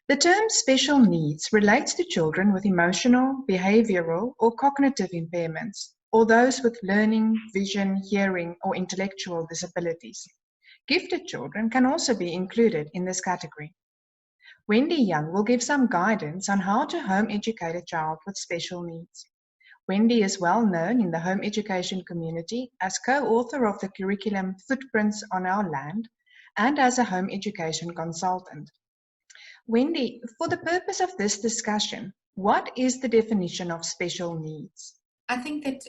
The term special needs relates to children with emotional, behavioral, or cognitive impairments, or those with learning, vision, hearing, or intellectual disabilities. Gifted children can also be included in this category. Wendy Young will give some guidance on how to home educate a child with special needs. Wendy is well known in the home education community as co-author of the curriculum Footprints on Our Land and as a home education consultant. Wendy, for the purpose of this discussion, what is the definition of special needs? I think that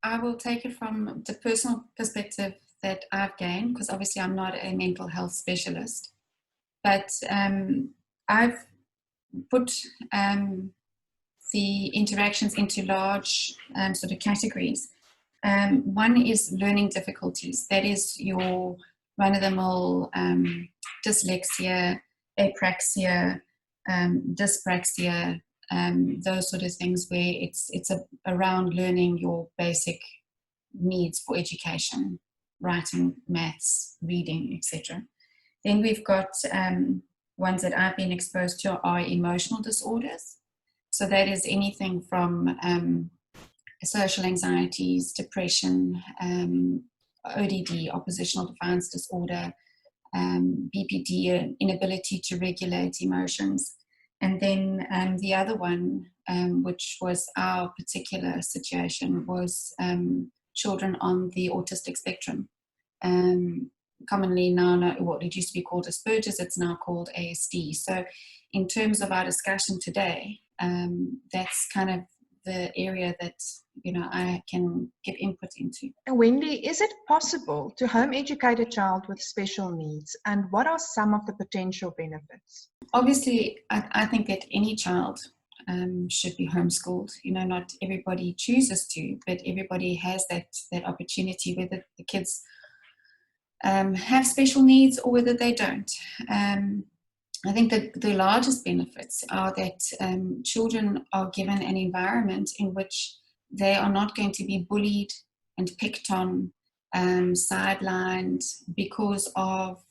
I will take it from the personal perspective that I've gained, because obviously I'm not a mental health specialist, but I've put the interactions into large sort of categories. One is learning difficulties. That is your run-of-the-mill dyslexia, apraxia, dyspraxia, those sort of things where it's around learning your basic needs for education, writing, maths, reading, etc. Then we've got ones that I've been exposed to are emotional disorders. So that is anything from social anxieties, depression, ODD, oppositional defiance disorder, BPD, inability to regulate emotions. And then the other one, which was our particular situation, was children on the autistic spectrum. Commonly now, what it used to be called Asperger's, it's now called ASD. So in terms of our discussion today, that's kind of the area that I can give input into. Wendy, is it possible to home educate a child with special needs, and what are some of the potential benefits? Obviously, I think that any child should be homeschooled. Not everybody chooses to, but everybody has that opportunity, whether the kids have special needs or whether they don't. I think that the largest benefits are that children are given an environment in which they are not going to be bullied and picked on, sidelined because of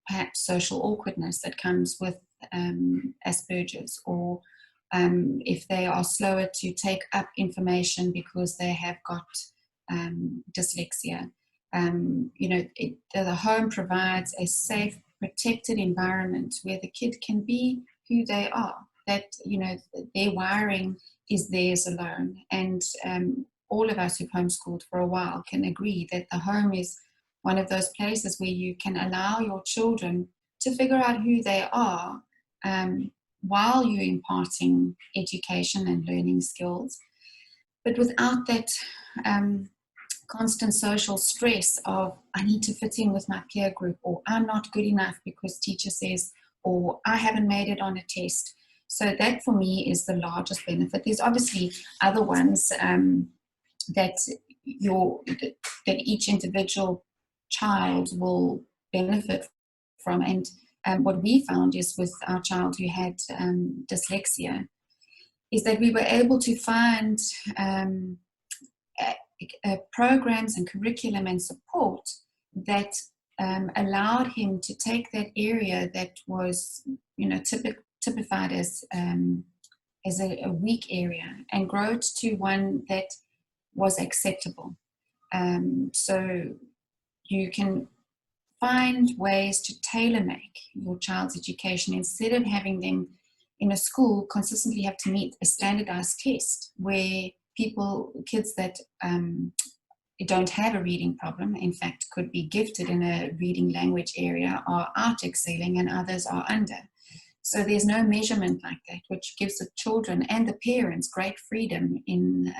perhaps social awkwardness that comes with Asperger's, or if they are slower to take up information because they have got dyslexia. The home provides a safe, protected environment where the kid can be who they are, that their wiring is theirs alone. And all of us who've homeschooled for a while can agree that the home is one of those places where you can allow your children to figure out who they are while you're imparting education and learning skills, but without that constant social stress of I need to fit in with my peer group, or I'm not good enough because teacher says, or I haven't made it on a test. So that for me is the largest benefit. There's obviously other ones that each individual child will benefit from. And what we found is with our child who had dyslexia, is that we were able to find programs and curriculum and support that allowed him to take that area that was, typified as a weak area and grow it to one that was acceptable. So you can find ways to tailor-make your child's education instead of having them in a school consistently have to meet a standardized test where kids that don't have a reading problem, in fact, could be gifted in a reading language area, are out excelling and others are under. So there's no measurement like that, which gives the children and the parents great freedom in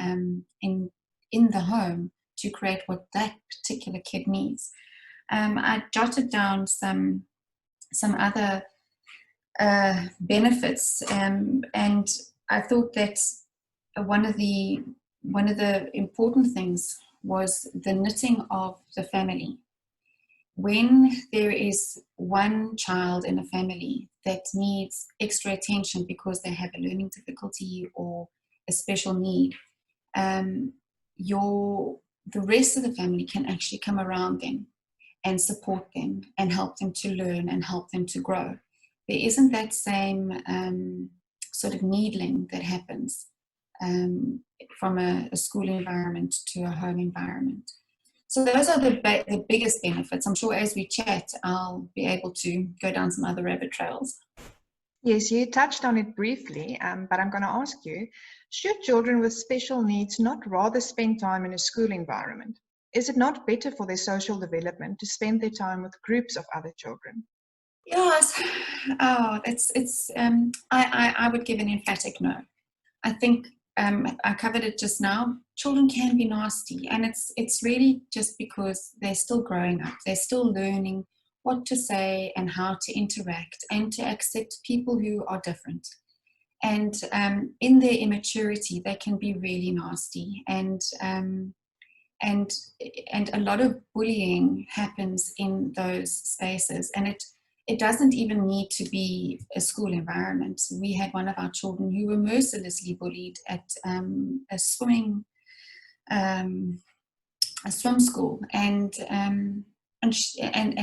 the home to create what that particular kid needs. I jotted down some other benefits, and I thought that one of the important things was the knitting of the family. When there is one child in a family that needs extra attention because they have a learning difficulty or a special need, the rest of the family can actually come around them and support them and help them to learn and help them to grow. there isn't that same sort of needling that happens from a school environment to a home environment. So those are the biggest benefits. I'm sure as we chat, I'll be able to go down some other rabbit trails. Yes, you touched on it briefly, but I'm going to ask you, should children with special needs not rather spend time in a school environment? Is it not better for their social development to spend their time with groups of other children? Yes. Oh, I would give an emphatic no. I think I covered it just now. Children can be nasty, and it's really just because they're still growing up. They're still learning what to say and how to interact and to accept people who are different. And in their immaturity, they can be really nasty. And a lot of bullying happens in those spaces, and it doesn't even need to be a school environment. We had one of our children who were mercilessly bullied at a swim school, and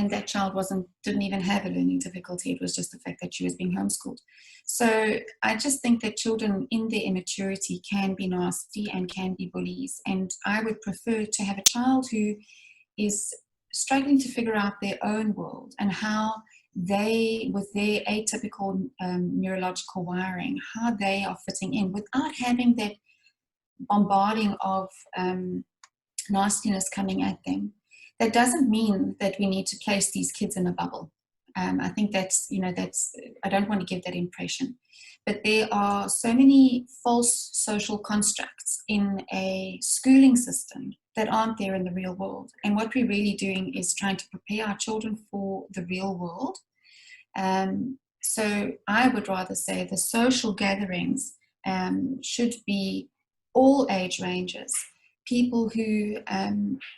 that child didn't even have a learning difficulty. It was just the fact that she was being homeschooled. So I just think that children in their immaturity can be nasty and can be bullies, and I would prefer to have a child who is struggling to figure out their own world and how they, with their atypical neurological wiring, how they are fitting in without having that bombarding of nastiness coming at them. That doesn't mean that we need to place these kids in a bubble. I think that's, I don't want to give that impression. But there are so many false social constructs in a schooling system that aren't there in the real world. And what we're really doing is trying to prepare our children for the real world. So I would rather say the social gatherings should be all age ranges. People who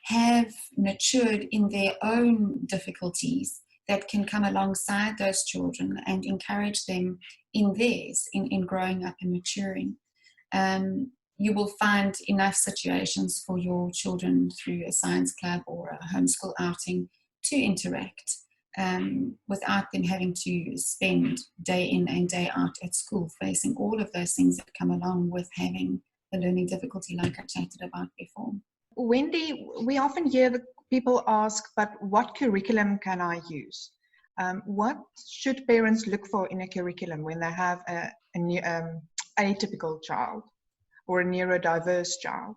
have matured in their own difficulties that can come alongside those children and encourage them in theirs, in growing up and maturing. You will find enough situations for your children through a science club or a homeschool outing to interact without them having to spend day in and day out at school facing all of those things that come along with having a learning difficulty like I chatted about before. Wendy, we often hear that people ask, but what curriculum can I use? What should parents look for in a curriculum when they have an atypical child or a neurodiverse child?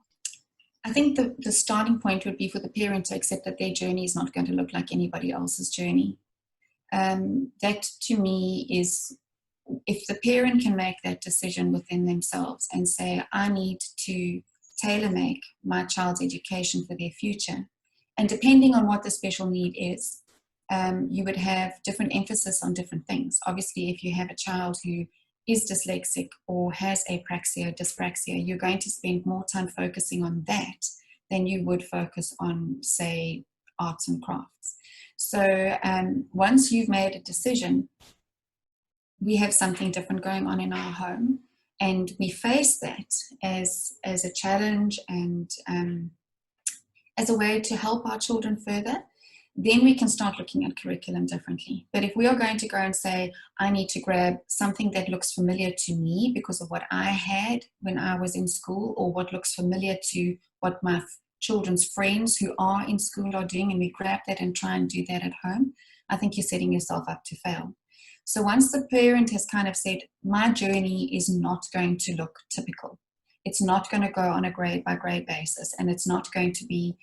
I think the starting point would be for the parent to accept that their journey is not going to look like anybody else's journey. That to me is, if the parent can make that decision within themselves and say, I need to tailor make my child's education for their future. And depending on what the special need is, you would have different emphasis on different things. Obviously, if you have a child who is dyslexic or has apraxia, dyspraxia, you're going to spend more time focusing on that than you would focus on, say, arts and crafts. So once you've made a decision, we have something different going on in our home, and we face that as a challenge and as a way to help our children further, then we can start looking at curriculum differently. But if we are going to go and say, I need to grab something that looks familiar to me because of what I had when I was in school, or what looks familiar to what my children's friends who are in school are doing, and we grab that and try and do that at home, I think you're setting yourself up to fail. So once the parent has kind of said, my journey is not going to look typical, it's not going to go on a grade by grade basis, and it's not going to be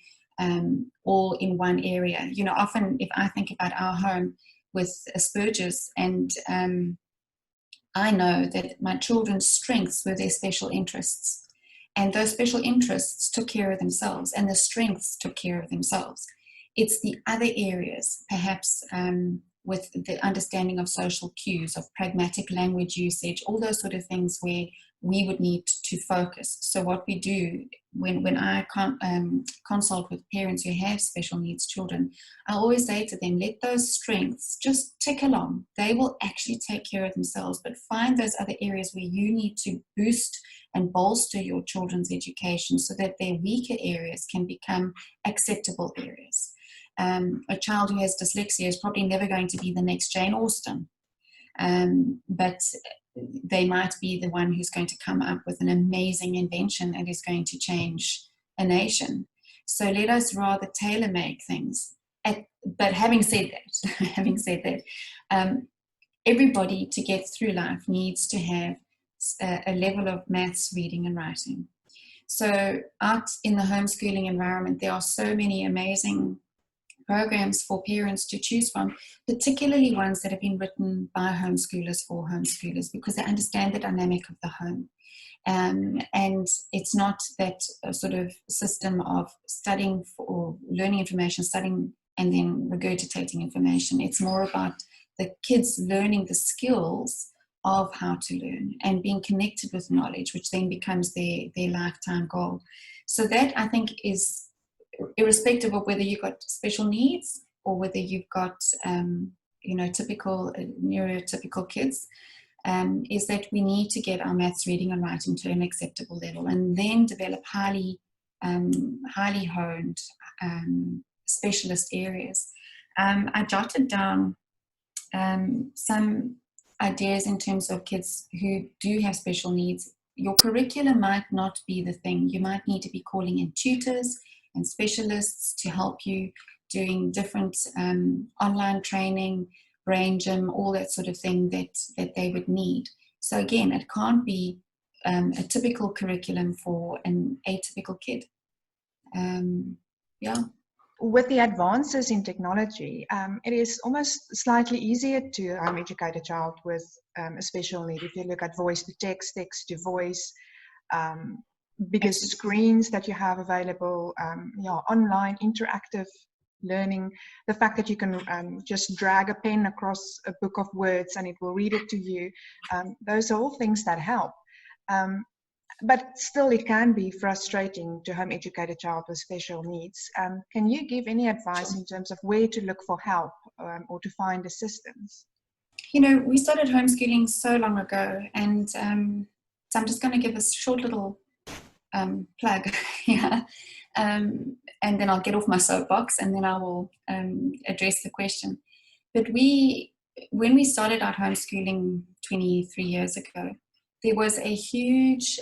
all in one area. Often if I think about our home with Asperger's, and I know that my children's strengths were their special interests, and those special interests took care of themselves, and the strengths took care of themselves. It's the other areas, perhaps with the understanding of social cues, of pragmatic language usage, all those sort of things where we would need to focus. So what we do when I consult with parents who have special needs children, I always say to them, let those strengths just tick along. They will actually take care of themselves, but find those other areas where you need to boost and bolster your children's education so that their weaker areas can become acceptable areas. A child who has dyslexia is probably never going to be the next Jane Austen. but they might be the one who's going to come up with an amazing invention and is going to change a nation. So let us rather tailor make things. But having said that, everybody to get through life needs to have a level of maths, reading, and writing. So out in the homeschooling environment, there are so many amazing programs for parents to choose from, particularly ones that have been written by homeschoolers for homeschoolers, because they understand the dynamic of the home. And it's not that sort of system of studying or learning information, studying and then regurgitating information. It's more about the kids learning the skills of how to learn and being connected with knowledge, which then becomes their lifetime goal. So that, I think, is irrespective of whether you've got special needs or whether you've got typical neurotypical kids, is that we need to get our maths, reading, and writing to an acceptable level, and then develop highly honed specialist areas. I jotted down some ideas in terms of kids who do have special needs. Your curriculum might not be the thing. You might need to be calling in tutors and specialists to help you, doing different online training, brain gym, all that sort of thing that they would need. So again, it can't be a typical curriculum for an atypical kid. With the advances in technology, it is almost slightly easier to educate a child with a special need. If you look at voice to text, text to voice, bigger screens that you have available, online interactive learning, the fact that you can just drag a pen across a book of words and it will read it to you, those are all things that help. But still, it can be frustrating to home educate a child with special needs. Can you give any advice in terms of where to look for help or to find assistance? We started homeschooling so long ago, and so I'm just going to give a short little plug here, and then I'll get off my soapbox, and then I will address the question. But when we started our homeschooling 23 years ago, there was a huge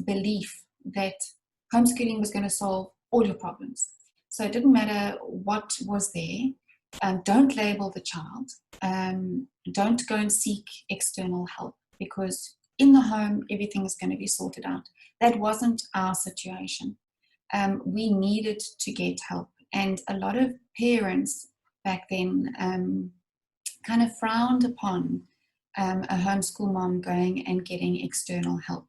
belief that homeschooling was going to solve all your problems. So it didn't matter what was there. Don't label the child. Don't go and seek external help, because in the home, everything is going to be sorted out. That wasn't our situation. We needed to get help. And a lot of parents back then kind of frowned upon a homeschool mom going and getting external help.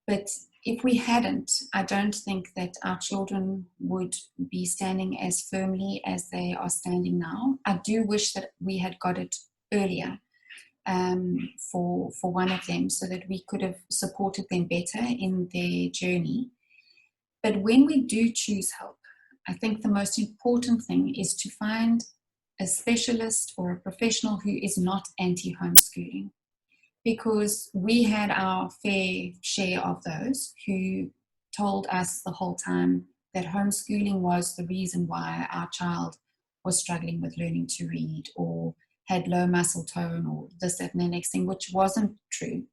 But if we hadn't, I don't think that our children would be standing as firmly as they are standing now. I do wish that we had got it earlier for one of them, so that we could have supported them better in their journey. But when we do choose help, I think the most important thing is to find a specialist or a professional who is not anti-homeschooling, because we had our fair share of those who told us the whole time that homeschooling was the reason why our child was struggling with learning to read or had low muscle tone or this, that, and the next thing, which wasn't true.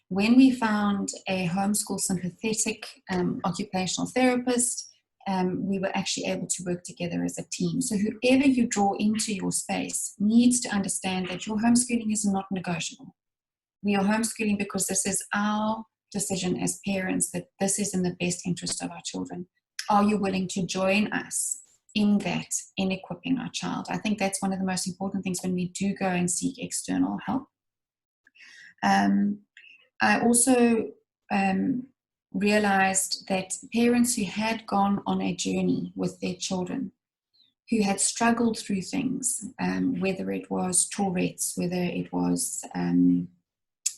When we found a homeschool sympathetic occupational therapist, we were actually able to work together as a team. So whoever you draw into your space needs to understand that your homeschooling is not negotiable. We are homeschooling because this is our decision as parents, that this is in the best interest of our children. Are you willing to join us in that, in equipping our child? I think that's one of the most important things when we do go and seek external help. I also realized that parents who had gone on a journey with their children, who had struggled through things, whether it was Tourette's, whether it was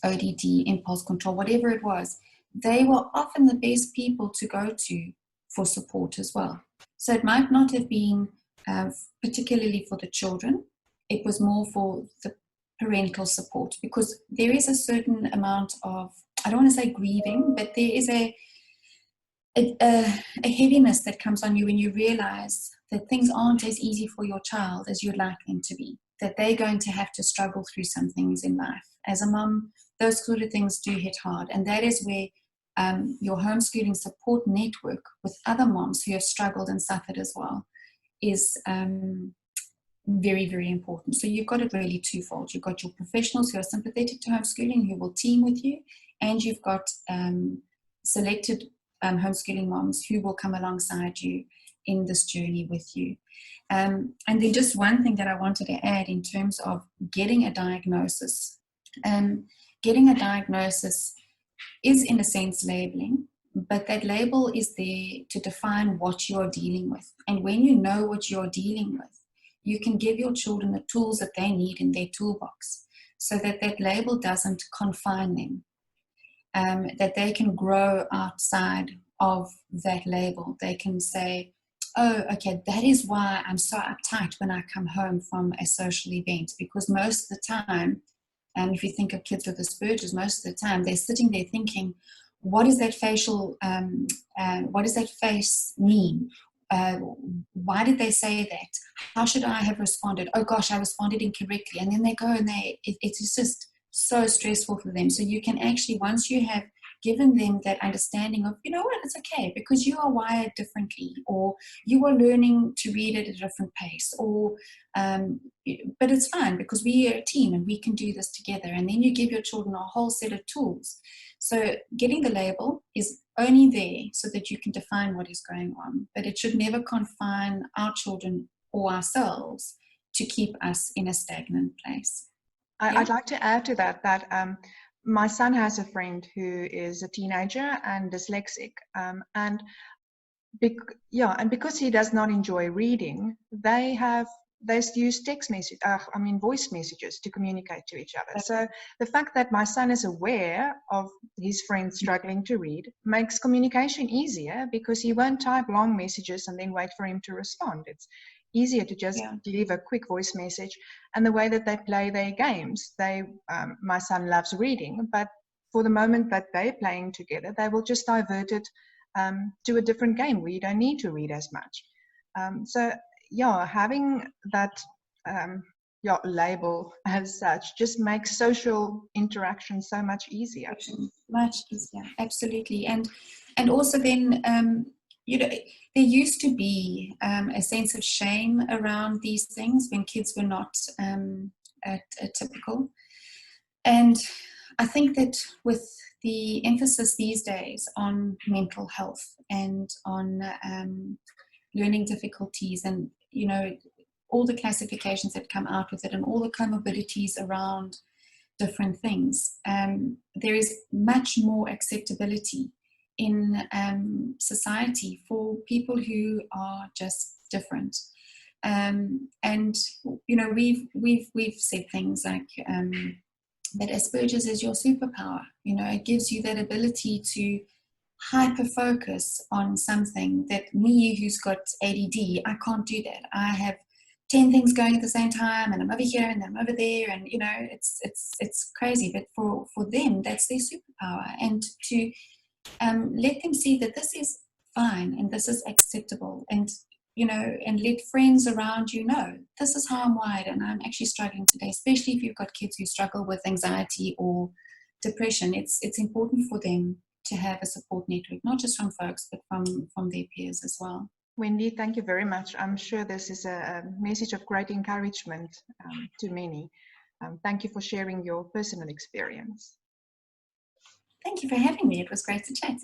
ODD, impulse control, whatever it was, they were often the best people to go to for support as well. So it might not have been particularly for the children, it was more for the parental support, because there is a certain amount of, I don't want to say grieving, but there is a heaviness that comes on you when you realize that things aren't as easy for your child as you'd like them to be. that they're going to have to struggle through some things in life. As a mom, those sort of things do hit hard. And that is where your homeschooling support network with other moms who have struggled and suffered as well is very, very important. So you've got it really twofold. You've got your professionals who are sympathetic to homeschooling, who will team with you, and you've got selected homeschooling moms who will come alongside you in this journey with you. And then just one thing that I wanted to add in terms of getting a diagnosis. Getting a diagnosis is in a sense labeling, but that label is there to define what you're dealing with. And when you know what you're dealing with, you can give your children the tools that they need in their toolbox so that that label doesn't confine them, that they can grow outside of that label. They can say, oh, okay, that is why I'm so uptight when I come home from a social event, because most of the time, if you think of kids with Asperger's, most of the time they're sitting there thinking, what is that facial, what does that face mean? Why did they say that? How should I have responded? Oh gosh, I responded incorrectly. And then they go and it's just so stressful for them. So you can actually, once you have given them that understanding of, you know what, it's okay because you are wired differently, or you are learning to read at a different pace, or but it's fine because we are a team and we can do this together. And then you give your children a whole set of tools. So getting the label is only there so that you can define what is going on, but it should never confine our children or ourselves to keep us in a stagnant place. I'd like to add to that my son has a friend who is a teenager and dyslexic, and because he does not enjoy reading, they use voice messages to communicate to each other. So the fact that my son is aware of his friend struggling to read makes communication easier, because he won't type long messages and then wait for him to respond. It's easier to just leave a quick voice message. And the way that they play their games, my son loves reading, but for the moment that they're playing together, they will just divert it to a different game where you don't need to read as much. Having that label as such just makes social interaction so much easier. Much easier, absolutely. And also then, there used to be a sense of shame around these things when kids were not typical. And I think that with the emphasis these days on mental health and on learning difficulties, and all the classifications that come out with it, and all the comorbidities around different things, there is much more acceptability in society for people who are just different. And we've said things like that Asperger's is your superpower. It gives you that ability to hyper focus on something that me, who's got ADD, I can't do that. I have 10 things going at the same time, and I'm over here and I'm over there, and it's crazy. But for them, that's their superpower, and to let them see that this is fine and this is acceptable, and and let friends around you know this is how I'm wired and I'm actually struggling today. Especially if you've got kids who struggle with anxiety or depression, it's important for them to have a support network, not just from folks, but from their peers as well. Wendy, thank you very much. I'm sure this is a message of great encouragement to many. Thank you for sharing your personal experience. Thank you for having me. It was great to chat.